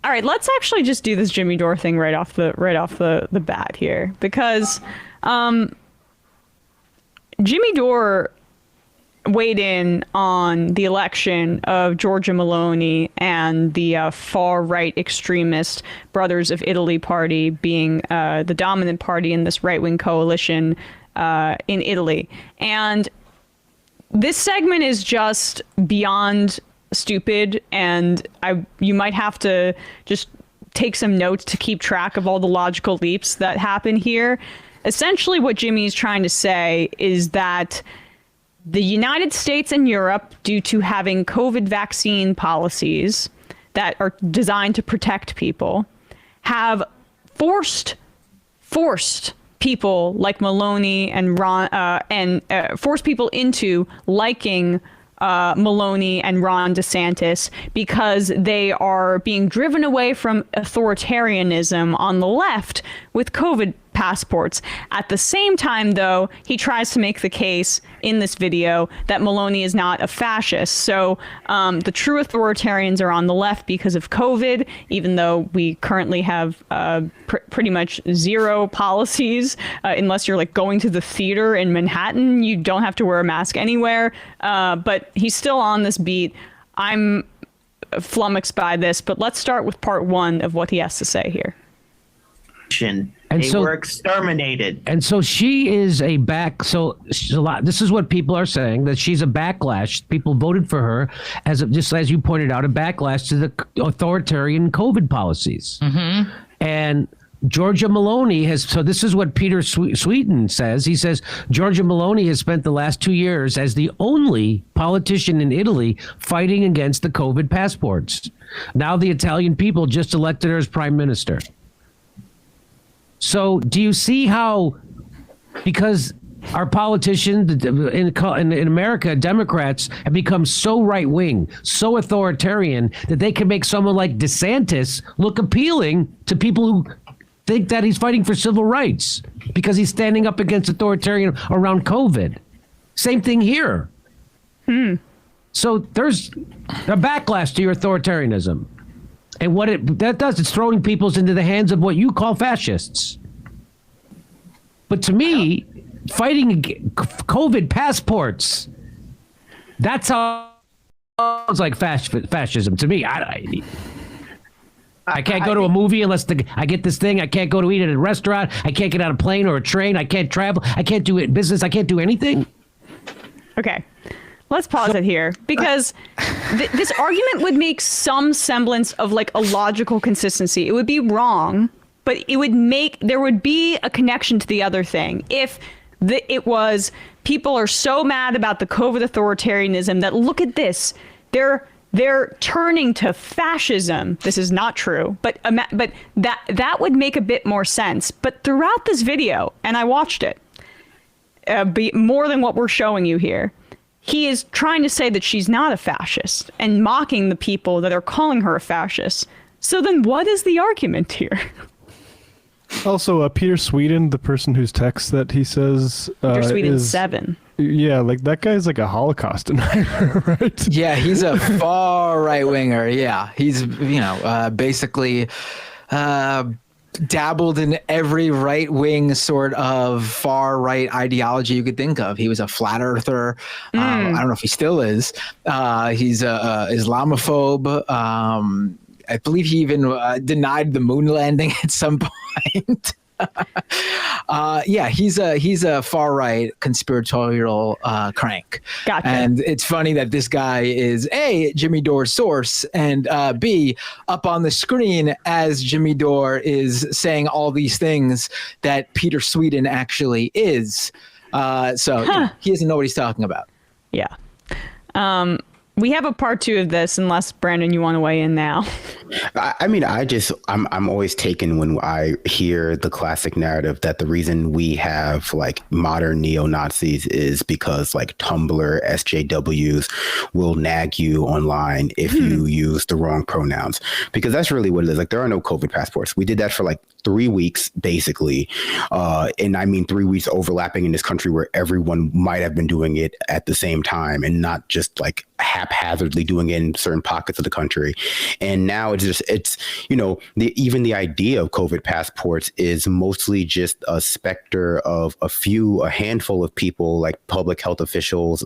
All right, let's actually just do this Jimmy Dore thing right off the bat here, because Jimmy Dore weighed in on the election of Giorgia Meloni and the far-right extremist Brothers of Italy party being the dominant party in this right-wing coalition in Italy. And this segment is just beyond stupid, and you might have to just take some notes to keep track of all the logical leaps that happen here. Essentially, what Jimmy's trying to say is that the United States and Europe, due to having COVID vaccine policies that are designed to protect people, have forced people like Meloni and Ron forced people into liking Meloni and Ron DeSantis because they are being driven away from authoritarianism on the left with COVID passports. At the same time, though, he tries to make the case in this video that Meloni is not a fascist. So the true authoritarians are on the left because of COVID, even though we currently have pretty much zero policies. Unless you're like going to the theater in Manhattan, you don't have to wear a mask anywhere. But he's still on this beat. I'm flummoxed by this, but let's start with part one of what he has to say here. And they were exterminated. And so she is a this is what people are saying, that she's a backlash. People voted for her just as you pointed out, a backlash to the authoritarian COVID policies. Mm-hmm. And Giorgia Meloni so this is what Peter Sweeten says. He says, Giorgia Meloni has spent the last 2 years as the only politician in Italy fighting against the COVID passports. Now the Italian people just elected her as prime minister. So do you see how, because our politicians in America, Democrats, have become so right-wing, so authoritarian, that they can make someone like DeSantis look appealing to people who think that he's fighting for civil rights because he's standing up against authoritarian around COVID. Same thing here. So there's a backlash to your authoritarianism. And what that does, it's throwing people into the hands of what you call fascists. But to me, fighting COVID passports, that sounds like fascism to me. I can't go to a movie unless I get this thing. I can't go to eat at a restaurant. I can't get on a plane or a train. I can't travel. I can't do it business. I can't do anything. Okay. Let's pause it here, because this argument would make some semblance of like a logical consistency. It would be wrong, but there would be a connection to the other thing. If it was, people are so mad about the COVID authoritarianism that look at this, they're turning to fascism. This is not true, but that would make a bit more sense. But throughout this video, and I watched it, more than what we're showing you here, he is trying to say that she's not a fascist and mocking the people that are calling her a fascist. So then what is the argument here? Also, Peter Sweeten, the person whose text that he says Peter Sweeten 7. Yeah, like that guy's like a Holocaust denier, right? Yeah, he's a far right winger. Yeah, he's basically dabbled in every right wing sort of far right ideology you could think of. He was a flat earther. I don't know if he still is. He's a Islamophobe. I believe he even denied the moon landing at some point. Yeah, he's a far right conspiratorial crank. Gotcha. And it's funny that this guy is A, Jimmy Dore's source, and B, up on the screen as Jimmy Dore is saying all these things that Peter Sweeten actually is. So he doesn't know what he's talking about. Yeah. We have a part two of this, unless Brandon, you want to weigh in now. I mean, I'm always taken when I hear the classic narrative that the reason we have like modern neo-Nazis is because like Tumblr SJWs will nag you online if you use the wrong pronouns, because that's really what it is. Like, there are no COVID passports. We did that for like 3 weeks, basically. And I mean, 3 weeks overlapping in this country where everyone might have been doing it at the same time, and not just like haphazardly doing it in certain pockets of the country. And now it's even the idea of COVID passports is mostly just a specter of a handful of people, like public health officials,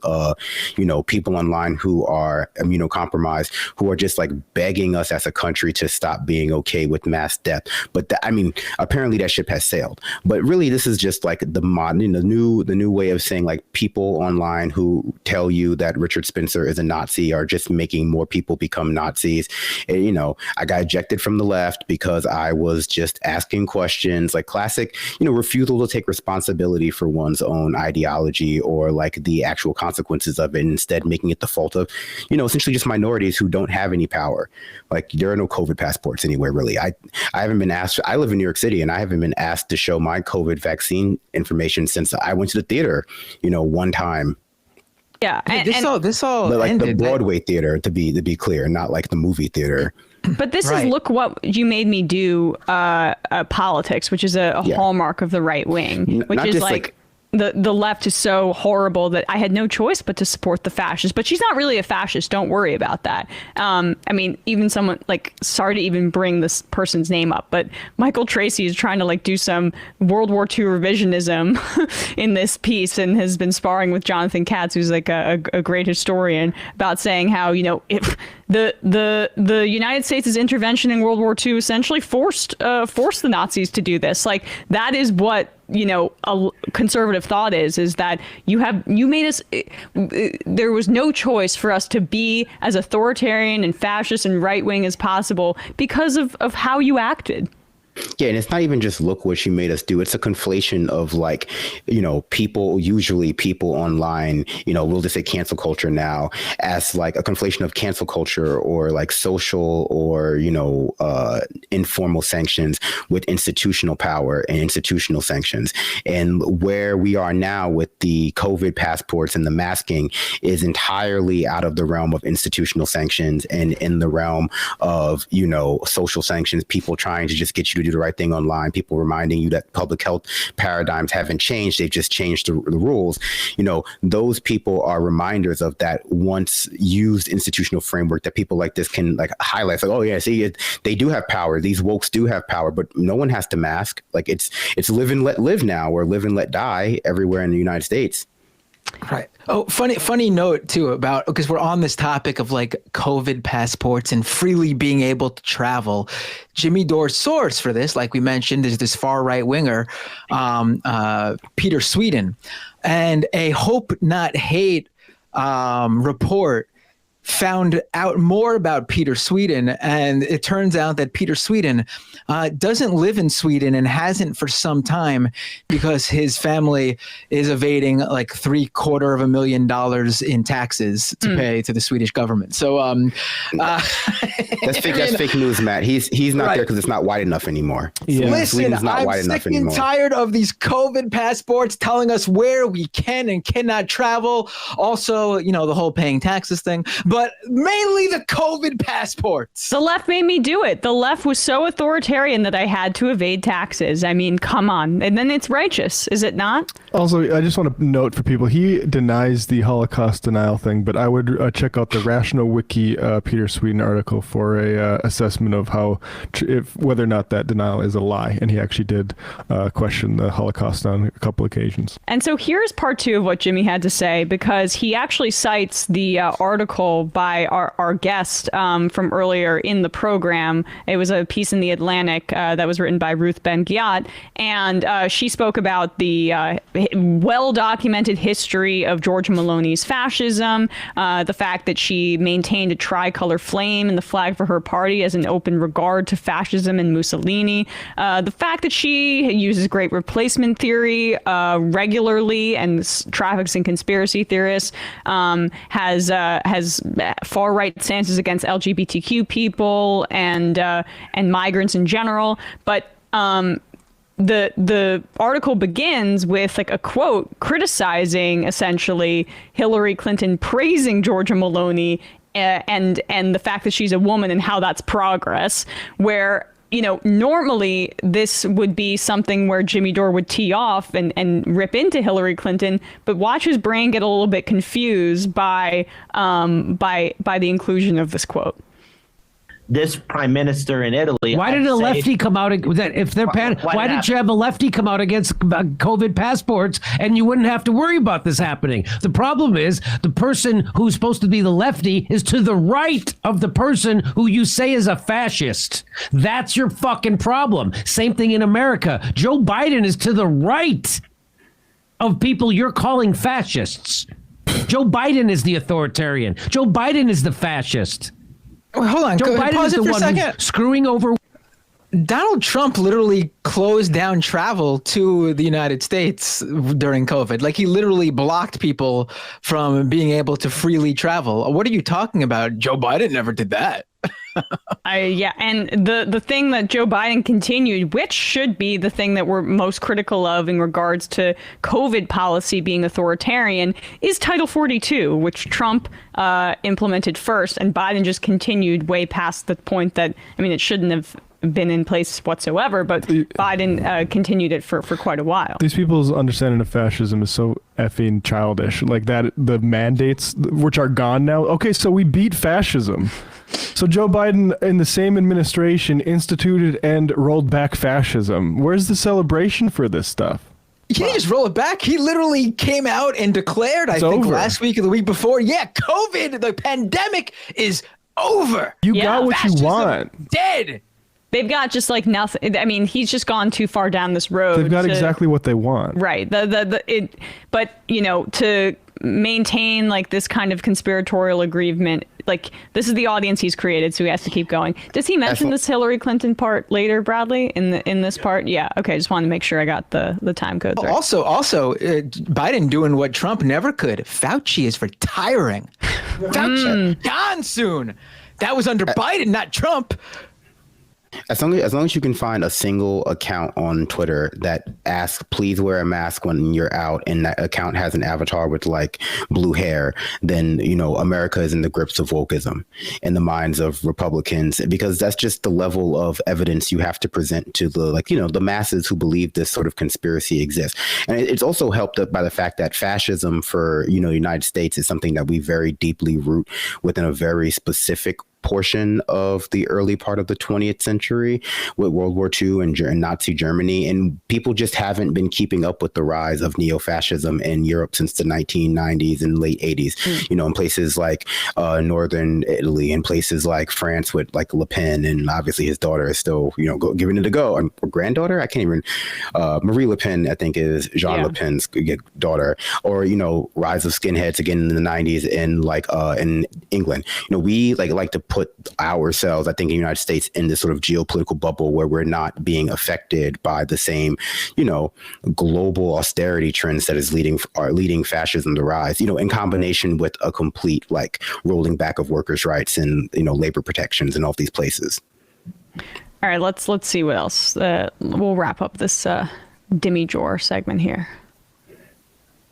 people online who are immunocompromised, who are just like begging us as a country to stop being okay with mass death. But apparently that ship has sailed. But really, this is just like the modern, the new way of saying, like, people online who tell you that Richard Spencer is a Nazi are just making more people become Nazis. And, I got ejected from the left because I was just asking questions, like classic, refusal to take responsibility for one's own ideology or like the actual consequences of it, and instead making it the fault of, essentially just minorities who don't have any power. Like, there are no COVID passports anywhere, really. I haven't been asked. I live in New York City, and I haven't been asked to show my COVID vaccine information since I went to the theater, one time. Yeah, this all like ended, the Broadway theater, to be clear, not like the movie theater. But this Right. is look what you made me do politics, which is a hallmark of the right wing, which Not is just like the left is so horrible that I had no choice but to support the fascists. But she's not really a fascist. Don't worry about that. Even someone like, sorry to even bring this person's name up, but Michael Tracy is trying to like do some World War II revisionism in this piece, and has been sparring with Jonathan Katz, who's like a great historian, about saying how, if the United States' intervention in World War II essentially forced the Nazis to do this. Like, that is what a conservative thought is that you made us, there was no choice for us to be as authoritarian and fascist and right wing as possible because of how you acted. Yeah, and it's not even just look what she made us do. It's a conflation of like, usually people online, we'll just say cancel culture now, as like a conflation of cancel culture or like social or, informal sanctions with institutional power and institutional sanctions. And where we are now with the COVID passports and the masking is entirely out of the realm of institutional sanctions and in the realm of, social sanctions, people trying to just get you to do the right thing online, people reminding you that public health paradigms haven't changed, they've just changed the rules. Those people are reminders of that once used institutional framework that people like this can like highlight. Like, oh yeah, see, they do have power. These wokes do have power, but no one has to mask. Like, it's live and let live now, or live and let die everywhere in the United States. Right. Oh, funny note too about, because we're on this topic of like COVID passports and freely being able to travel. Jimmy Dore's source for this, like we mentioned, is this far right winger, Peter Sweden, and a Hope Not Hate report found out more about Peter Sweden, and it turns out that Peter Sweden doesn't live in Sweden and hasn't for some time, because his family is evading like $750,000 in taxes to pay to the Swedish government. So that's fake news, Matt. He's not there because it's not wide enough anymore. Yeah. Listen, I'm sick and tired of these COVID passports telling us where we can and cannot travel. Also, the whole paying taxes thing, but mainly the COVID passports. The left made me do it. The left was so authoritarian that I had to evade taxes. I mean, come on. And then it's righteous, is it not? Also, I just want to note for people, he denies the Holocaust denial thing, but I would check out the Rational Wiki Peter Sweden article for a assessment of how, whether or not that denial is a lie. And he actually did question the Holocaust on a couple occasions. And so here's part 2 of what Jimmy had to say, because he actually cites the article by our guest from earlier in the program. It was a piece in The Atlantic that was written by Ruth Ben-Ghiat, and she spoke about the well-documented history of Giorgia Meloni's fascism, the fact that she maintained a tricolor flame in the flag for her party as an open regard to fascism and Mussolini, the fact that she uses great replacement theory regularly and traffics in conspiracy theorists, has far-right stances against LGBTQ people and migrants in general. But the article begins with like a quote criticizing essentially Hillary Clinton praising Giorgia Meloni and the fact that she's a woman and how that's progress, where normally this would be something where Jimmy Dore would tee off and rip into Hillary Clinton, but watch his brain get a little bit confused by the inclusion of this quote. This prime minister in Italy. Why did a lefty come out? Why did you have a lefty come out against COVID passports and you wouldn't have to worry about this happening? The problem is the person who's supposed to be the lefty is to the right of the person who you say is a fascist. That's your fucking problem. Same thing in America. Joe Biden is to the right of people you're calling fascists. Joe Biden is the authoritarian. Joe Biden is the fascist. Wait, hold on. Joe Biden Pause is it the for a one second. who's screwing over. Donald Trump literally closed down travel to the United States during COVID. Like, he literally blocked people from being able to freely travel. What are you talking about? Joe Biden never did that. And the thing that Joe Biden continued, which should be the thing that we're most critical of in regards to COVID policy being authoritarian, is Title 42, which Trump implemented first, and Biden just continued way past the point that, it shouldn't have been in place whatsoever, but Biden continued it for quite a while. These people's understanding of fascism is so effing childish. Like that, the mandates, which are gone now. Okay, so we beat fascism. So Joe Biden in the same administration instituted and rolled back fascism. Where's the celebration for this stuff? He didn't just roll it back. He literally came out and declared, I think last week or the week before, COVID, the pandemic is over. You got what you want. Dead. They've got just like nothing. He's just gone too far down this road. They've got exactly what they want. Right. But to maintain like this kind of conspiratorial aggrievement, like this is the audience he's created, so he has to keep going. Does he mention this Hillary Clinton part later, Bradley, in this part? Yeah. Okay. Just wanted to make sure I got the time codes right. Also, Biden doing what Trump never could. Fauci is retiring. Fauci gone soon. That was under Biden, not Trump. As long as you can find a single account on Twitter that asks, please wear a mask when you're out, and that account has an avatar with like blue hair, then, America is in the grips of wokeism in the minds of Republicans, because that's just the level of evidence you have to present to the masses who believe this sort of conspiracy exists. And it's also helped up by the fact that fascism for, the United States is something that we very deeply root within a very specific portion of the early part of the 20th century with World War II and Nazi Germany. And people just haven't been keeping up with the rise of neo-fascism in Europe since the 1990s and late 80s, in places like Northern Italy and places like France with like Le Pen. And obviously his daughter is still, giving it a go. Or granddaughter? I can't even. Marie Le Pen, I think, is Jean Le Pen's daughter. Or, rise of skinheads again in the 90s in England. We like to put ourselves, I think, in the United States in this sort of geopolitical bubble where we're not being affected by the same, global austerity trends that is leading fascism to rise, in combination with a complete rolling back of workers' rights and, labor protections in all these places. All right, let's see what else. We'll wrap up this Demi Dore segment here.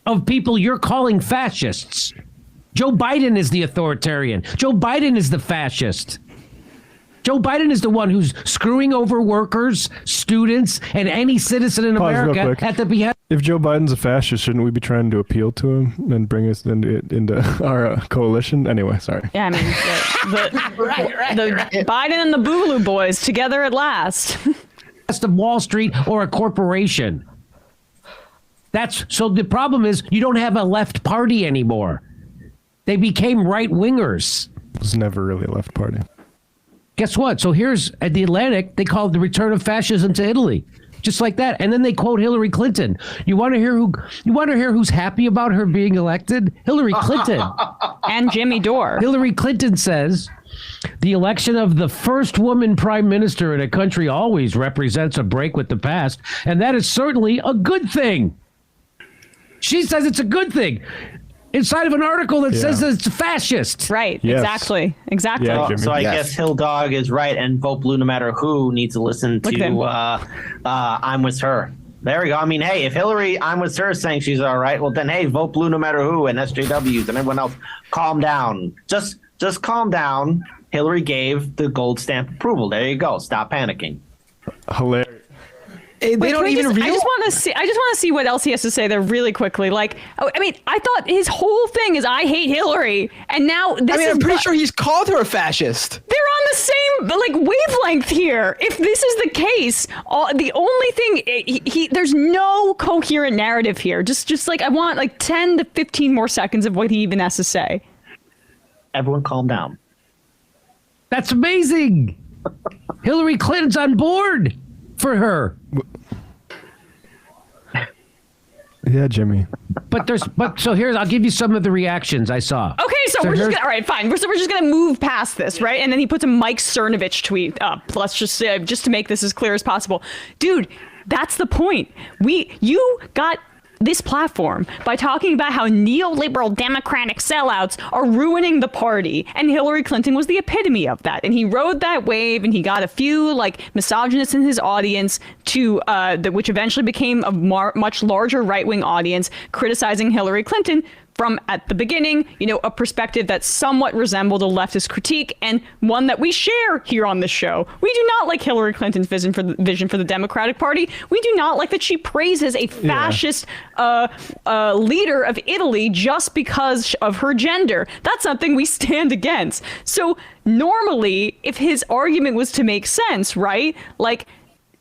Of people you're calling fascists. Joe Biden is the authoritarian. Joe Biden is the fascist. Joe Biden is the one who's screwing over workers, students, and any citizen in America at the behest. If Joe Biden's a fascist, shouldn't we be trying to appeal to him and bring us into our coalition? Anyway, sorry. Yeah, the Biden and the Boogaloo boys together at last. Of Wall Street or a corporation. So the problem is you don't have a left party anymore. They became right-wingers. It was never really a left party. Guess what? So here's at the Atlantic, they call it the return of fascism to Italy. Just like that. And then they quote Hillary Clinton. You want to hear who's happy about her being elected? Hillary Clinton. And Jimmy Dore. Hillary Clinton says, the election of the first woman prime minister in a country always represents a break with the past, and that is certainly a good thing. She says it's a good thing. Inside of an article that says that it's fascist. Right. Yes. Exactly. Yeah, so I guess Hill Dog is right, and Vote Blue No Matter Who needs to listen to I'm With Her. There we go. I mean, hey, if Hillary I'm With Her is saying she's all right, well then, hey, Vote Blue No Matter Who and SJWs and everyone else, calm down. Just calm down. Hillary gave the gold stamp approval. There you go. Stop panicking. Hilarious. They Wait, don't can we even just, realize. I just want to see what else he has to say there really quickly. Like, I mean, I thought his whole thing is I hate Hillary, and now this is I'm pretty sure he's called her a fascist. they're on the same like wavelength here. If this is the case, the only thing there's no coherent narrative here. Just like I want like 10 to 15 more seconds of what he even has to say. Everyone calm down. That's amazing. Hillary Clinton's on board for her. Yeah, Jimmy. But so here's, I'll give you some of the reactions I saw. Okay, so we're just gonna, all right, fine. We're just gonna move past this, right? And then he puts a Mike Cernovich tweet up. Let's just to make this as clear as possible, dude. That's the point. You got this platform by talking about how neoliberal Democratic sellouts are ruining the party, and Hillary Clinton was the epitome of that. And he rode that wave, and he got a few like misogynists in his audience to which eventually became a much larger right-wing audience criticizing Hillary Clinton from at the beginning, a perspective that somewhat resembled a leftist critique, and one that we share here on this show. We do not like Hillary Clinton's vision for the Democratic Party. We do not like that she praises a fascist leader of Italy just because of her gender. That's something we stand against. So normally, if his argument was to make sense, right? Like,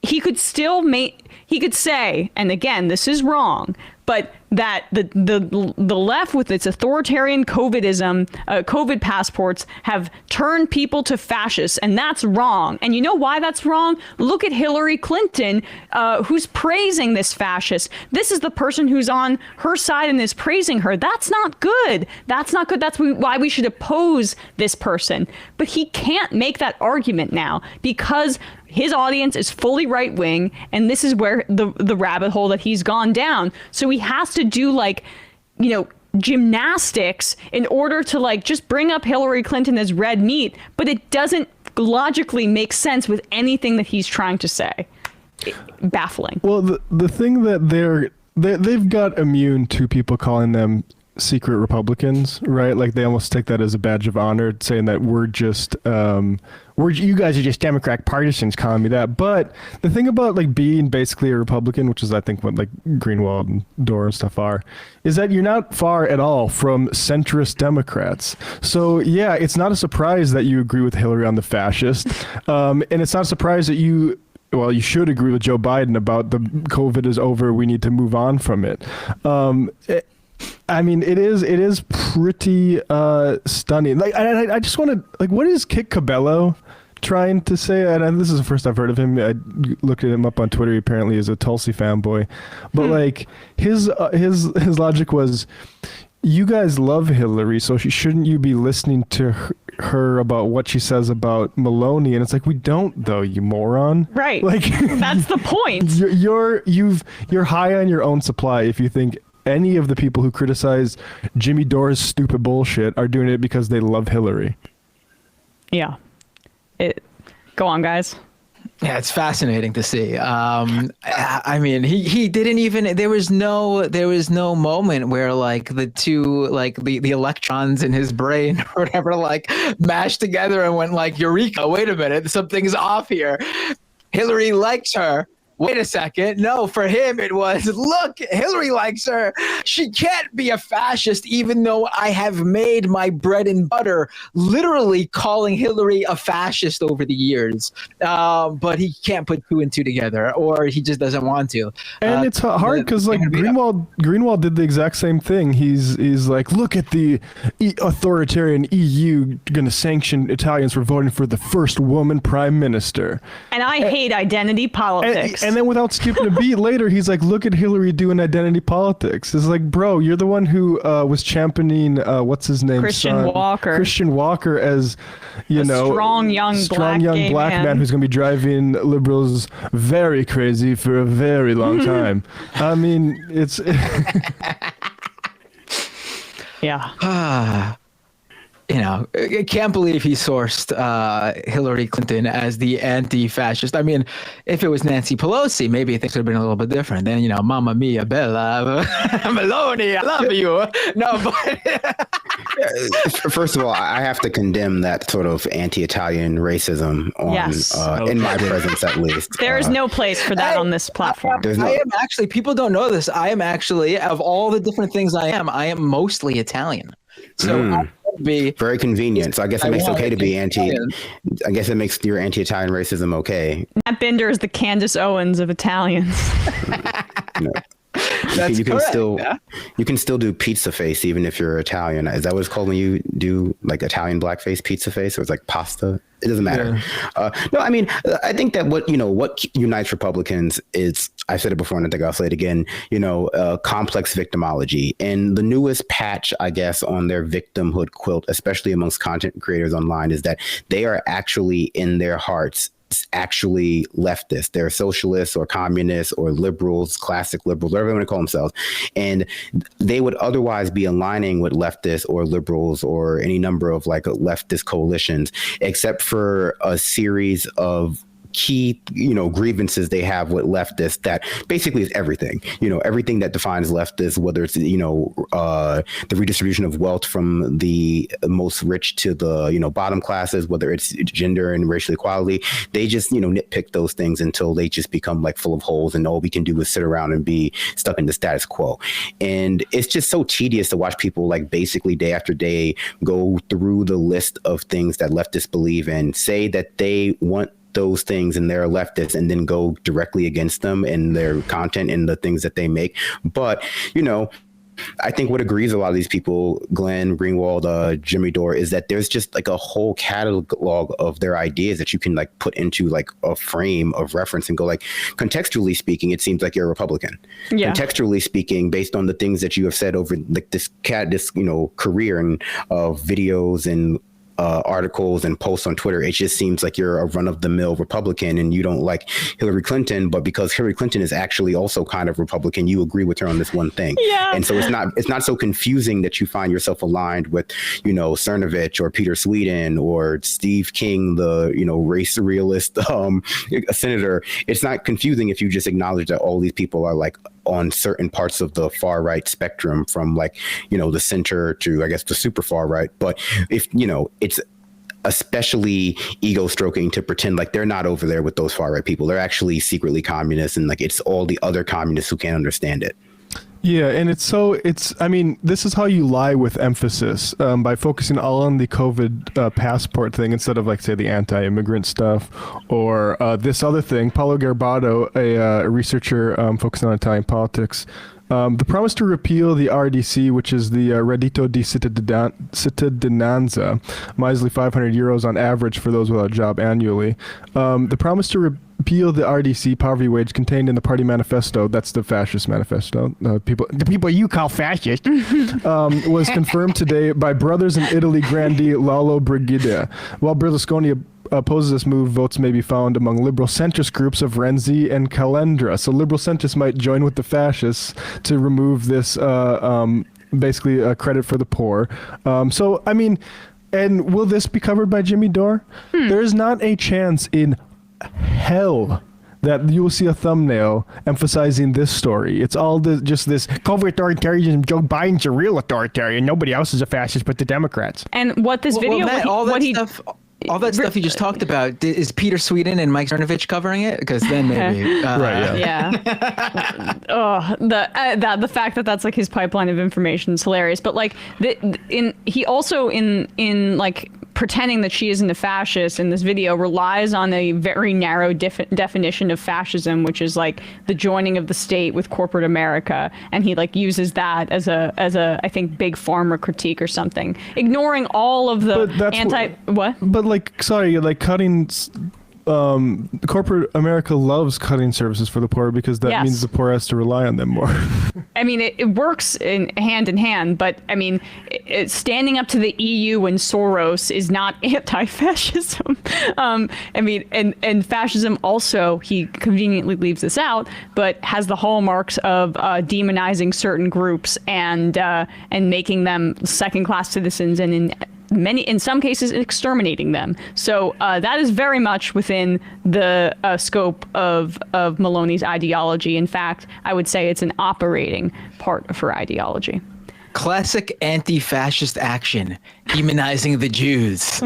he could say, and again, this is wrong, but that the left with its authoritarian COVIDism, COVID passports have turned people to fascists, and that's wrong. And you know why that's wrong? Look at Hillary Clinton, who's praising this fascist. This is the person who's on her side and is praising her. That's not good. That's not good. That's why we should oppose this person. But he can't make that argument now because his audience is fully right wing, and this is where the rabbit hole that he's gone down. So he has to do gymnastics in order to just bring up Hillary Clinton as red meat, but it doesn't logically make sense with anything that he's trying to say. Baffling. Well, the thing that they've got immune to people calling them secret Republicans, right? Like they almost take that as a badge of honor, saying that we're just you guys are just Democratic partisans calling me that. But the thing about being basically a Republican, which is I think what Greenwald and Dore and stuff are, is that you're not far at all from centrist Democrats. So yeah, it's not a surprise that you agree with Hillary on the fascist, and it's not a surprise that you should agree with Joe Biden about the COVID is over, we need to move on from it. I mean, it is pretty stunning. I just want to what is Kit Cabello trying to say? And this is the first I've heard of him. I looked at him up on Twitter. He apparently is a Tulsi fanboy, but his logic was, you guys love Hillary, so shouldn't you be listening to her about what she says about Meloni? And it's we don't though, you moron. Right. That's the point. You're high on your own supply if you think any of the people who criticize Jimmy Dore's stupid bullshit are doing it because they love Hillary. Yeah. Go on, guys. Yeah, it's fascinating to see. I mean, he didn't even. There was no moment where the two the electrons in his brain or whatever mashed together and went eureka! Wait a minute, something's off here. Hillary likes her. Wait a second. No, for him, it was, look, Hillary likes her. She can't be a fascist, even though I have made my bread and butter literally calling Hillary a fascist over the years. But he can't put two and two together, or he just doesn't want to. And it's hard because Greenwald did the exact same thing. He's look at the authoritarian EU going to sanction Italians for voting for the first woman prime minister. And I hate identity politics. And then without skipping a beat later, he's look at Hillary doing identity politics. It's bro, you're the one who was championing, what's his name? Christian Walker as, strong young black man who's going to be driving liberals very crazy for a very long time. I mean, it's... Yeah. I can't believe he sourced Hillary Clinton as the anti-fascist. I mean, if it was Nancy Pelosi, maybe things would have been a little bit different. Then, Mamma Mia, Bella, Meloni, I love you. No, but First of all, I have to condemn that sort of anti-Italian racism on Yes. in my presence, at least. There is no place for that on this platform. I am actually, people don't know this. I am actually, of all the different things I am mostly Italian. So I would be very convenient. So I guess it makes okay to be Italian. I guess it makes your anti-Italian racism okay. Matt Binder is the Candace Owens of Italians. No. That's you can correct, still yeah. you can still do pizza face even if you're Italian. Is that what it's called when you do like Italian blackface pizza face, or it's like pasta? It doesn't matter. No, I mean, I think that what unites Republicans is, I've said it before and I think I'll say it again, complex victimology. And the newest patch, I guess, on their victimhood quilt, especially amongst content creators online, is that they are actually in their hearts actually leftists. They're socialists or communists or liberals, classic liberals, whatever they want to call themselves. And they would otherwise be aligning with leftists or liberals or any number of like leftist coalitions, except for a series of key, grievances they have with leftists that basically is everything, everything that defines leftists, whether it's, the redistribution of wealth from the most rich to the, bottom classes, whether it's gender and racial equality. They just, nitpick those things until they just become like full of holes and all we can do is sit around and be stuck in the status quo. And it's just so tedious to watch people like basically day after day go through the list of things that leftists believe in, say that they want those things and they're leftists, and then go directly against them and their content and the things that they make. But, I think what agrees a lot of these people, Glenn Greenwald, Jimmy Dore, is that there's just like a whole catalog of their ideas that you can like put into like a frame of reference and go like, contextually speaking, it seems like you're a Republican. Yeah. Contextually speaking, based on the things that you have said over like this career and of videos and articles and posts on Twitter, it just seems like you're a run-of-the-mill Republican and you don't like Hillary Clinton, but because Hillary Clinton is actually also kind of Republican, you agree with her on this one thing. Yeah. And so it's not so confusing that you find yourself aligned with, Cernovich or Peter Sweden or Steve King, the, race realist senator. It's not confusing if you just acknowledge that all these people are like on certain parts of the far right spectrum, from like, the center to, I guess, the super far right. But if, it's especially ego stroking to pretend like they're not over there with those far right people. They're actually secretly communists, and like it's all the other communists who can't understand it. Yeah, and this is how you lie with emphasis, by focusing all on the COVID passport thing instead of like, say, the anti-immigrant stuff or this other thing. Paolo Garbato, a researcher focusing on Italian politics, the promise to repeal the RDC, which is the Reddito di Cittadinanza, measly €500 on average for those without a job annually. The promise to repeal the RDC poverty wage contained in the party manifesto, that's the fascist manifesto, the people you call fascist, was confirmed today by brothers in Italy grandee Lalo Brigida. While Berlusconi opposes this move, votes may be found among liberal centrist groups of Renzi and Calendra. So liberal centrists might join with the fascists to remove this basically credit for the poor. And will this be covered by Jimmy Dore? There is not a chance in hell that you will see a thumbnail emphasizing this story. It's all just this covert authoritarianism. Joe Biden's a real authoritarian. Nobody else is a fascist but the Democrats. And what this video, Matt, all that stuff you just talked about, is Peter Sweden and Mike Cernovich covering it? Because then maybe. Right, yeah. The fact that that's like his pipeline of information is hilarious. But like he also in like pretending that she isn't a fascist in this video relies on a very narrow definition of fascism, which is like the joining of the state with corporate America, and he like uses that as a I think big pharma critique or something, ignoring all of the cutting. Corporate America loves cutting services for the poor because that means the poor has to rely on them more. I mean, it works in hand, but I mean, standing up to the EU and Soros is not anti-fascism. I mean, and fascism also, he conveniently leaves this out, but has the hallmarks of demonizing certain groups and making them second-class citizens, and in some cases exterminating them. So that is very much within the scope of Meloni's ideology. In fact, I would say it's an operating part of her ideology. Classic anti-fascist action, demonizing the Jews.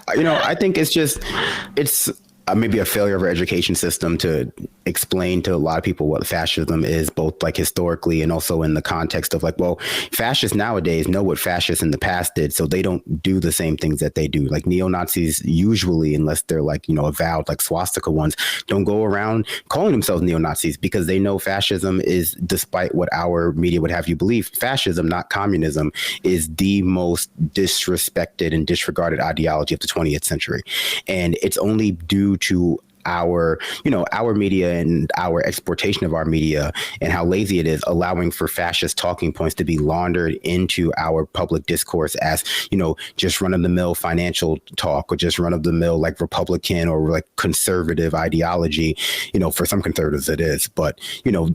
I think it's maybe a failure of our education system to explain to a lot of people what fascism is, both like historically and also in the context of like, well, fascists nowadays know what fascists in the past did, so they don't do the same things that they do. Like neo-Nazis usually, unless they're like, avowed like swastika ones, don't go around calling themselves neo-Nazis because they know fascism is, despite what our media would have you believe, fascism, not communism, is the most disrespected and disregarded ideology of the 20th century. And it's only due to our media and our exportation of our media and how lazy it is, allowing for fascist talking points to be laundered into our public discourse as, just run-of-the-mill financial talk or just run-of-the-mill like Republican or like conservative ideology. For some conservatives it is, but,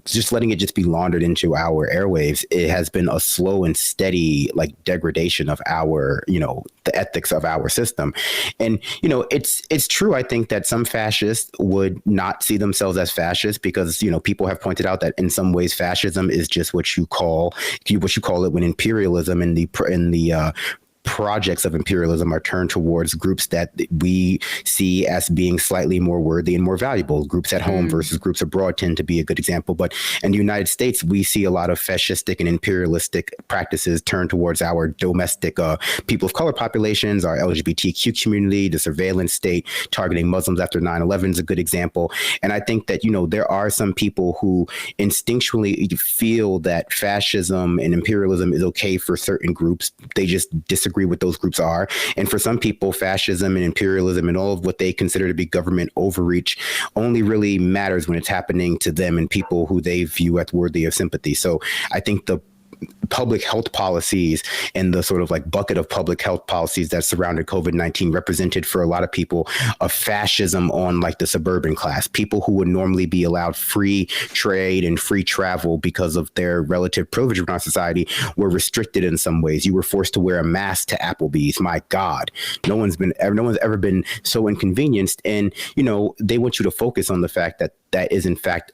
just letting it just be laundered into our airwaves, it has been a slow and steady like degradation of our, the ethics of our system. And, it's true, I think, that some fascists would not see themselves as fascists because, people have pointed out that in some ways fascism is just what you call it when imperialism and the projects of imperialism are turned towards groups that we see as being slightly more worthy and more valuable. Groups at home versus groups abroad tend to be a good example. But in the United States, we see a lot of fascistic and imperialistic practices turned towards our domestic people of color populations, our LGBTQ community, the surveillance state targeting Muslims after 9/11 is a good example. And I think that, there are some people who instinctually feel that fascism and imperialism is okay for certain groups. They just disagree what those groups are. And for some people, fascism and imperialism and all of what they consider to be government overreach only really matters when it's happening to them and people who they view as worthy of sympathy. So I think the public health policies and the sort of like bucket of public health policies that surrounded COVID-19 represented for a lot of people a fascism on like the suburban class, people who would normally be allowed free trade and free travel because of their relative privilege in our society were restricted in some ways. You were forced to wear a mask to Applebee's. My God, no one's ever been so inconvenienced. And, they want you to focus on the fact that that is in fact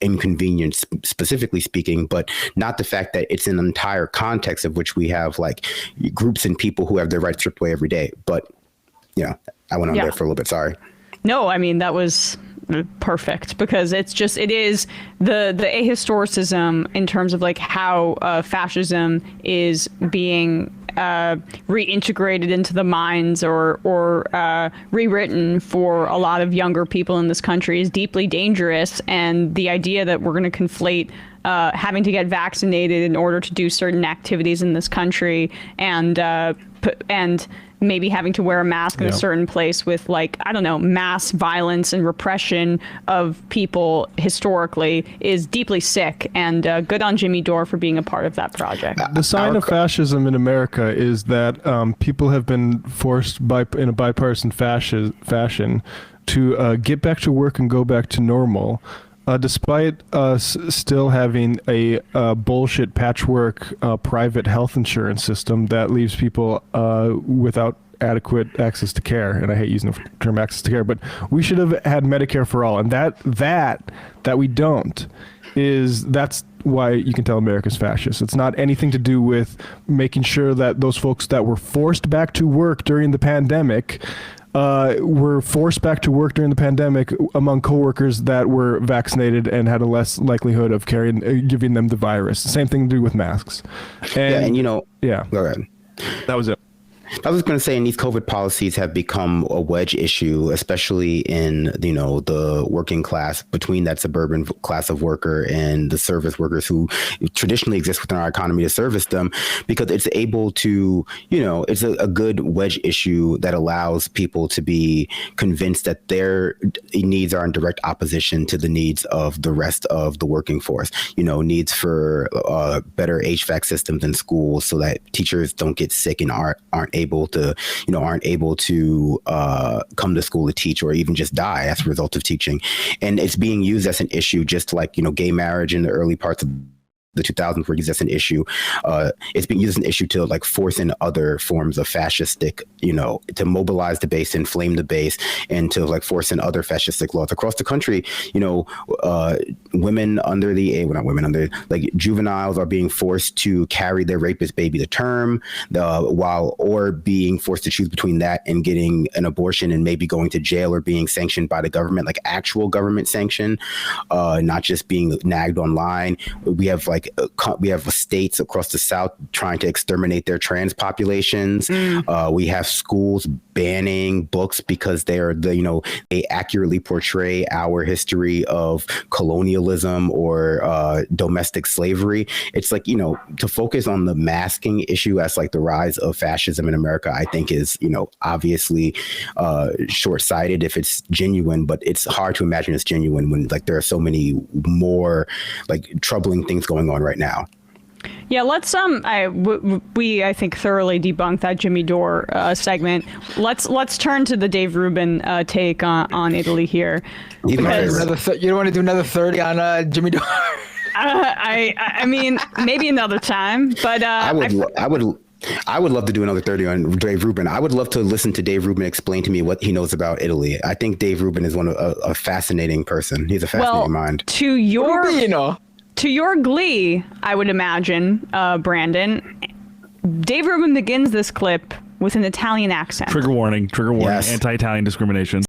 inconvenience, specifically speaking, but not the fact that it's an entire context of which we have like groups and people who have their rights stripped away every day. But I went on there for a little bit. Sorry. No, I mean, that was perfect because it is the ahistoricism in terms of like how fascism is being reintegrated into the minds or rewritten for a lot of younger people in this country is deeply dangerous. And the idea that we're going to conflate having to get vaccinated in order to do certain activities in this country and maybe having to wear a mask in a certain place with like, I don't know, mass violence and repression of people historically is deeply sick. And good on Jimmy Dore for being a part of that project. The sign of fascism in America is that people have been forced in a bipartisan fashion to get back to work and go back to normal. Despite us still having a bullshit patchwork private health insurance system that leaves people without adequate access to care, and I hate using the term access to care, but we should have had Medicare for all, and that we don't that's why you can tell America's fascist. It's not anything to do with making sure that those folks that were forced back to work during the pandemic were forced back to work during the pandemic among coworkers that were vaccinated and had a less likelihood of giving them the virus. Same thing to do with masks. And go ahead. That was it. I was going to say, and these COVID policies have become a wedge issue, especially in, the working class, between that suburban class of worker and the service workers who traditionally exist within our economy to service them, because it's able to, it's a good wedge issue that allows people to be convinced that their needs are in direct opposition to the needs of the rest of the working force, needs for better HVAC systems in schools so that teachers don't get sick and aren't able to come to school to teach or even just die as a result of teaching. And it's being used as an issue, just like, gay marriage in the early parts of the 2000s were used as an issue. It's being used as an issue to like force in other forms of fascistic, to mobilize the base, inflame the base, and to like force in other fascistic laws across the country. Women under juveniles are being forced to carry their rapist baby to term, or being forced to choose between that and getting an abortion and maybe going to jail or being sanctioned by the government, like actual government sanction, not just being nagged online. We have states across the South trying to exterminate their trans populations. We have schools banning books because they accurately portray our history of colonialism or domestic slavery. It's like, to focus on the masking issue as like the rise of fascism in America, I think is, obviously short-sighted if it's genuine, but it's hard to imagine it's genuine when like there are so many more like troubling things going on right now. Yeah, let's I think thoroughly debunked that Jimmy Dore segment. Let's turn to the Dave Rubin take on Italy here. You don't want to do another 30 on Jimmy Dore? I mean, maybe another time, but I would love to do another 30 on Dave Rubin. I would love to listen to Dave Rubin explain to me what he knows about Italy. I think Dave Rubin is a fascinating person. He's a fascinating mind. To your glee, I would imagine, Brandon, Dave Rubin begins this clip with an Italian accent. Trigger warning, Yes. anti-Italian discrimination.